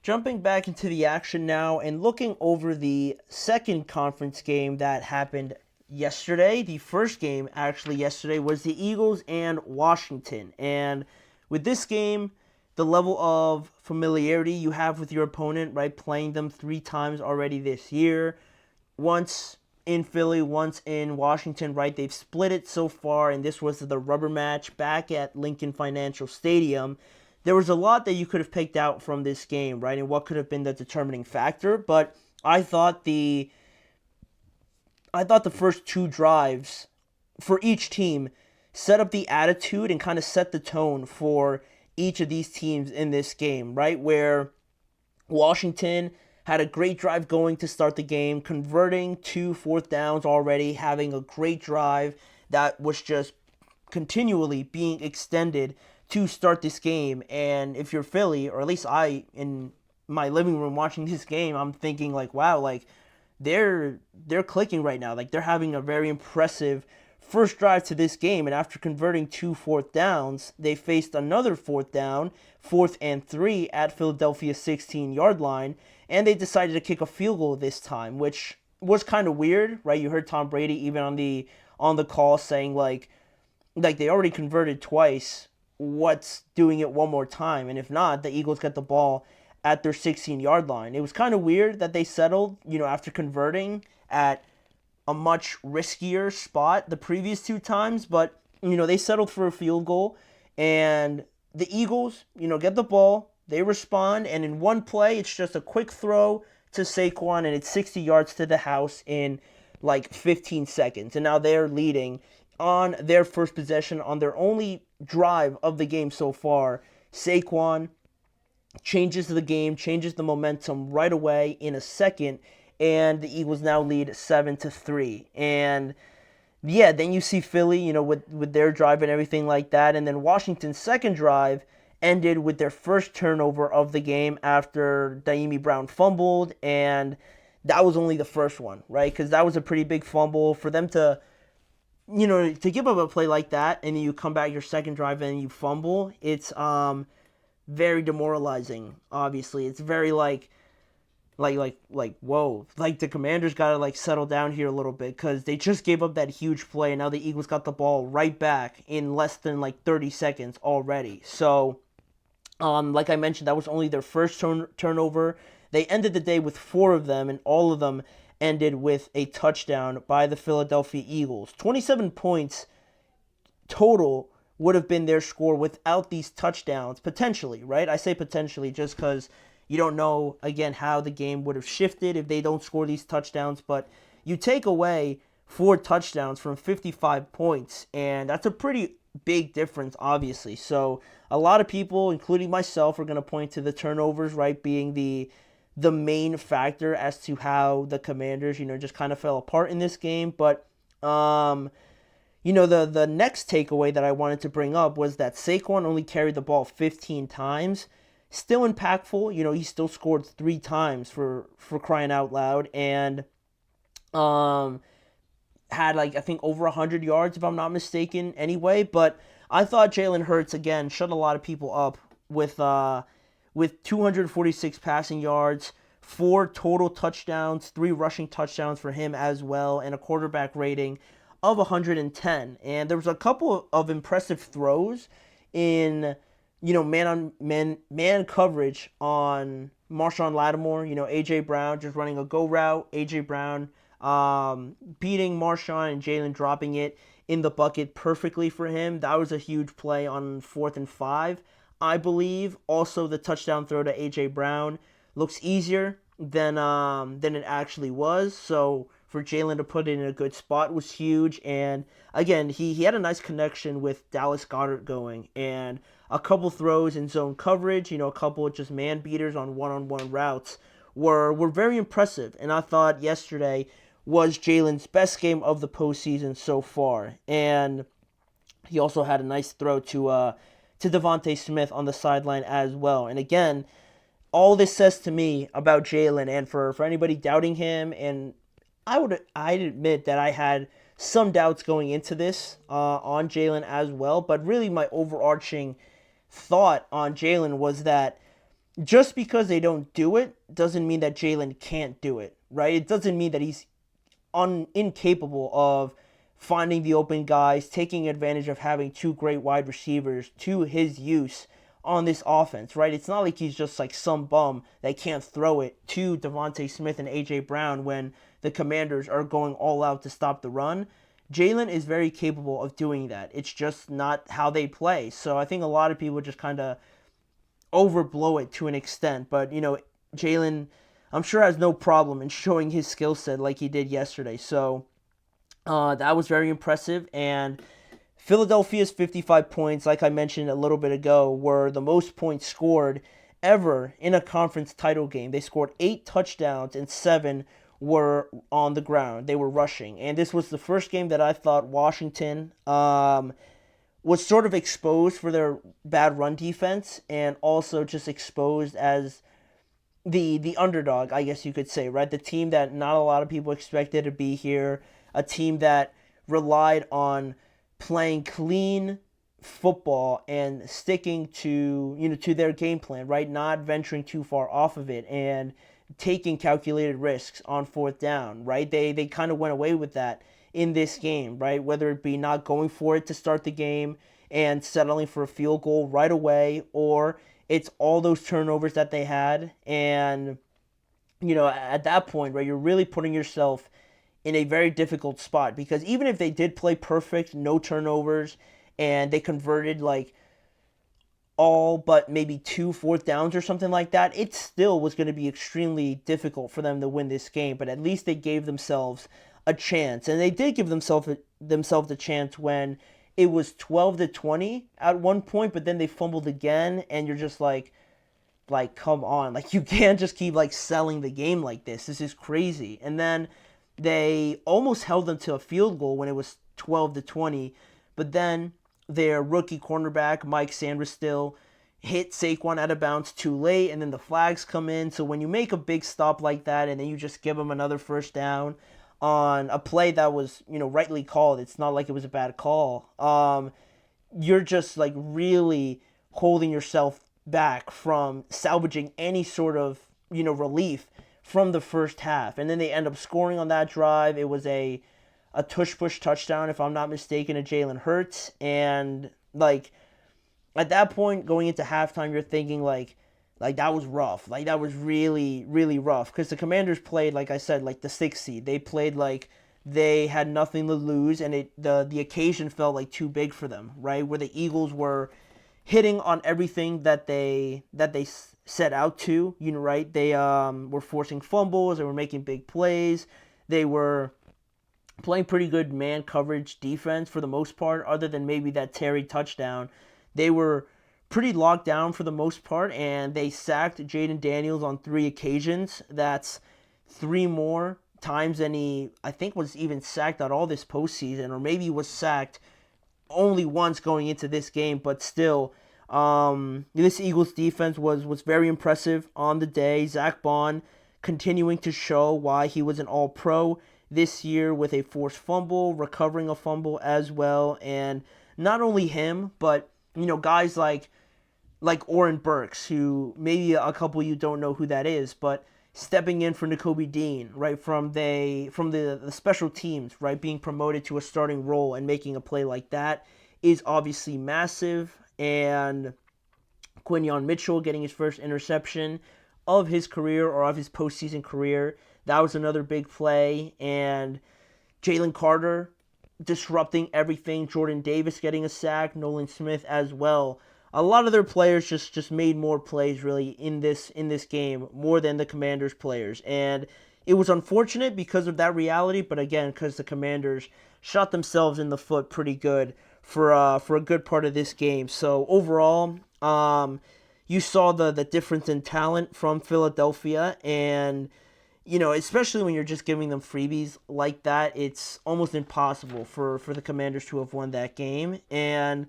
Jumping back into the action now and looking over the second conference game that happened yesterday. The first game actually yesterday was the Eagles and Washington. And with this game, the level of familiarity you have with your opponent, right? Playing them 3 times already this year. Once in Philly, once in Washington, right? They've split it so far, and this was the rubber match back at Lincoln Financial Stadium. There was a lot that you could have picked out from this game, right? And what could have been the determining factor, but I thought the first 2 drives for each team set up the attitude and kind of set the tone for each of these teams in this game, right? Where Washington had a great drive going to start the game, converting 2 4th downs already, having a great drive that was just continually being extended to start this game. And if you're Philly, or at least I, in my living room watching this game, I'm thinking like, wow, like they're clicking right now. Like they're having a very impressive first drive to this game, and after converting 2 4th downs, they faced another 4th down, 4th and 3 at Philadelphia's 16-yard line, and they decided to kick a field goal this time, which was kind of weird, right? You heard Tom Brady even on the call saying like they already converted twice. What's doing it one more time? And if not, the Eagles get the ball at their 16-yard line. It was kind of weird that they settled, after converting at a much riskier spot the previous 2 times, but they settled for a field goal, and the Eagles, get the ball, they respond, and in one play, it's just a quick throw to Saquon, and it's 60 yards to the house in like 15 seconds, and now they're leading on their first possession on their only drive of the game so far. Saquon changes the game, changes the momentum right away in a second, and the Eagles now lead 7-3. And yeah, then you see Philly, with their drive and everything like that, and then Washington's second drive ended with their first turnover of the game after Daimi Brown fumbled, and that was only the first one, right? Because that was a pretty big fumble for them to give up a play like that, and then you come back your second drive and you fumble. It's very demoralizing. Obviously, it's very like whoa, like the Commanders gotta like settle down here a little bit, because they just gave up that huge play, and now the Eagles got the ball right back in less than like 30 seconds already. So like I mentioned, that was only their first turnover. They ended the day with 4 of them, and all of them ended with a touchdown by the Philadelphia Eagles. 27 points total would have been their score without these touchdowns, potentially, right? I say potentially just because you don't know, again, how the game would have shifted if they don't score these touchdowns, but you take away 4 touchdowns from 55 points, and that's a pretty big difference, obviously. So a lot of people, including myself, are going to point to the turnovers, right, being the main factor as to how the Commanders, just kind of fell apart in this game. But, the next takeaway that I wanted to bring up was that Saquon only carried the ball 15 times. Still impactful, he still scored 3 times for crying out loud, and had like I think over 100 yards if I'm not mistaken anyway. But I thought Jalen Hurts again shut a lot of people up with 246 passing yards, 4 total touchdowns, 3 rushing touchdowns for him as well, and a quarterback rating of 110. And there was a couple of impressive throws in man coverage on Marshawn Lattimore. A.J. Brown just running a go route. A.J. Brown beating Marshawn, and Jalen dropping it in the bucket perfectly for him. That was a huge play on 4th and 5, I believe. Also, the touchdown throw to A.J. Brown looks easier than it actually was. So for Jalen to put it in a good spot was huge. And again, he had a nice connection with Dallas Goedert going, and a couple throws in zone coverage, a couple of just man beaters on one-on-one routes were very impressive. And I thought yesterday was Jalen's best game of the postseason so far. And he also had a nice throw to Devontae Smith on the sideline as well. And again, all this says to me about Jalen, and for anybody doubting him, and I'd admit that I had some doubts going into this on Jalen as well, but really my overarching thought on Jalen was that just because they don't do it doesn't mean that Jalen can't do it, right? It doesn't mean that he's incapable of finding the open guys, taking advantage of having two great wide receivers to his use on this offense, right? It's not like he's just like some bum that can't throw it to Devontae Smith and A.J. Brown when the Commanders are going all out to stop the run. Jalen is very capable of doing that. It's just not how they play. So I think a lot of people just kind of overblow it to an extent. But, Jalen, I'm sure, has no problem in showing his skill set like he did yesterday. So that was very impressive. And Philadelphia's 55 points, like I mentioned a little bit ago, were the most points scored ever in a conference title game. They scored 8 touchdowns and 7 were on the ground. They were rushing. And this was the first game that I thought Washington was sort of exposed for their bad run defense and also just exposed as the underdog, I guess you could say, right? The team that not a lot of people expected to be here, a team that relied on playing clean football and sticking to their game plan, right? Not venturing too far off of it and taking calculated risks on fourth down, right? They kind of went away with that in this game, right? Whether it be not going for it to start the game and settling for a field goal right away, or it's all those turnovers that they had. And, at that point, right, you're really putting yourself in a very difficult spot because even if they did play perfect, no turnovers, and they converted like all but maybe 2 fourth downs or something like that, it still was going to be extremely difficult for them to win this game. But at least they gave themselves a chance, and they did give themselves a chance when it was 12-20 at one point. But then they fumbled again, and you're just like come on, like you can't just keep like selling the game like this. This is crazy. And then they almost held them to a field goal when it was 12-20, but then their rookie cornerback, Mike Sanders, hit Saquon out of bounds too late, and then the flags come in. So when you make a big stop like that and then you just give them another first down on a play that was, rightly called, it's not like it was a bad call, you're just like really holding yourself back from salvaging any sort of, relief from the first half. And then they end up scoring on that drive. It was a tush push touchdown, if I'm not mistaken, to Jalen Hurts. And like at that point, going into halftime, you're thinking like that was rough. Like that was really, really rough. Because the Commanders played, like I said, like the 6th seed. They played like they had nothing to lose, and the occasion felt like too big for them, right? Where the Eagles were hitting on everything that they set out to, right? They were forcing fumbles, they were making big plays, they were playing pretty good man coverage defense for the most part, other than maybe that Terry touchdown. They were pretty locked down for the most part, and they sacked Jaden Daniels on 3 occasions. That's 3 more times than he, I think, was even sacked at all this postseason, or maybe he was sacked only once going into this game, but still, this Eagles defense was very impressive on the day. Zach Bond continuing to show why he was an all-pro this year with a forced fumble, recovering a fumble as well, and not only him, but guys like Oren Burks, who maybe a couple of you don't know who that is, but stepping in for Nakobe Dean, right, from the special teams, right, being promoted to a starting role and making a play like that is obviously massive. And Quinyon Mitchell getting his first interception of his career, or of his postseason career, that was another big play. And Jalen Carter disrupting everything, Jordan Davis getting a sack, Nolan Smith as well. A lot of their players just made more plays really in this game, more than the Commanders players. And it was unfortunate because of that reality, but again, because the Commanders shot themselves in the foot pretty good for a good part of this game. So overall, you saw the difference in talent from Philadelphia, and especially when you're just giving them freebies like that, it's almost impossible for the Commanders to have won that game. And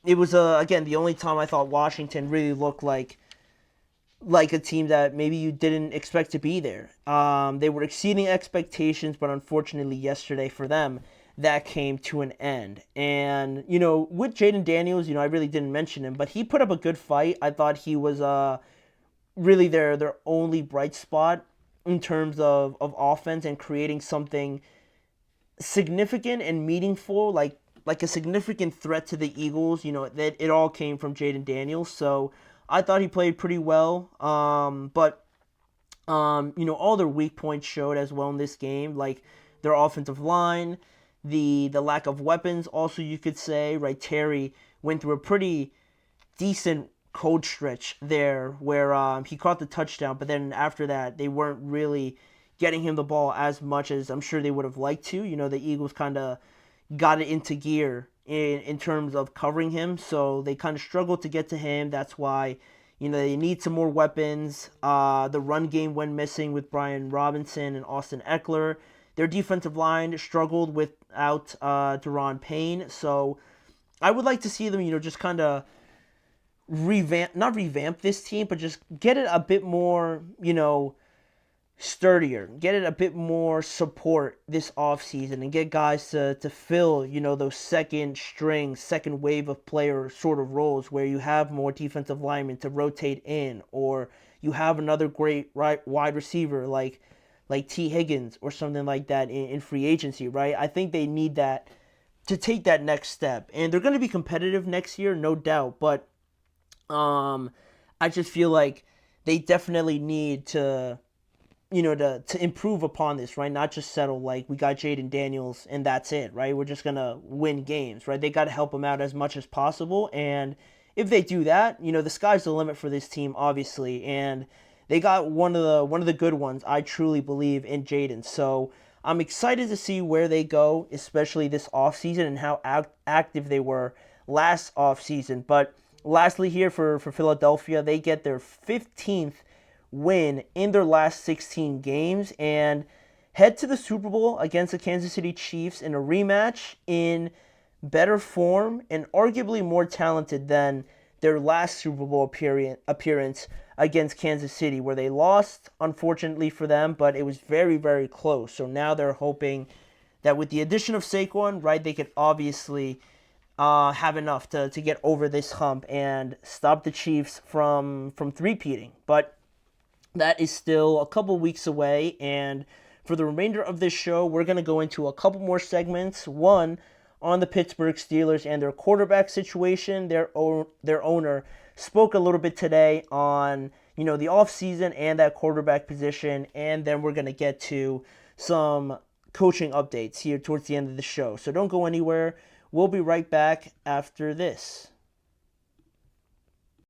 it was, again, the only time I thought Washington really looked like a team that maybe you didn't expect to be there. They were exceeding expectations, but unfortunately yesterday for them, that came to an end. And, with Jaden Daniels, I really didn't mention him, but he put up a good fight. I thought he was really their only bright spot in terms of offense and creating something significant and meaningful, like a significant threat to the Eagles. That it all came from Jaden Daniels. So I thought he played pretty well. But all their weak points showed as well in this game, like their offensive line, the lack of weapons. Also, you could say, right, Terry went through a pretty decent cold stretch there where he caught the touchdown, but then after that, they weren't really getting him the ball as much as I'm sure they would have liked to. The Eagles kind of got it into gear in terms of covering him, so they kind of struggled to get to him. That's why, they need some more weapons. The run game went missing with Brian Robinson and Austin Eckler. Their defensive line struggled without Deron Payne, so I would like to see them, just kind of not revamp this team, but just get it a bit more, sturdier, get it a bit more support this offseason, and get guys to fill, those second wave of player sort of roles where you have more defensive linemen to rotate in, or you have another great wide receiver like T. Higgins or something like that in free agency, right? I think they need that to take that next step. And they're going to be competitive next year, no doubt, but I just feel like they definitely need to improve upon this, right? Not just settle like we got Jaden Daniels and that's it, right? We're just gonna win games, right? They got to help them out as much as possible, and if they do that, the sky's the limit for this team, obviously. And they got one of the good ones. I truly believe in Jaden, so I'm excited to see where they go, especially this offseason and how active they were last offseason. But lastly, here for Philadelphia, they get their 15th win in their last 16 games and head to the Super Bowl against the Kansas City Chiefs in a rematch in better form and arguably more talented than their last Super Bowl appearance against Kansas City, where they lost, unfortunately for them, but it was very, very close. So now they're hoping that with the addition of Saquon, right, they could obviously have enough to get over this hump and stop the Chiefs from three-peating. But that is still a couple weeks away, and for the remainder of this show, we're going to go into a couple more segments. One on the Pittsburgh Steelers and their quarterback situation. Their owner spoke a little bit today on, the offseason and that quarterback position, and then we're going to get to some coaching updates here towards the end of the show. So don't go anywhere. We'll be right back after this.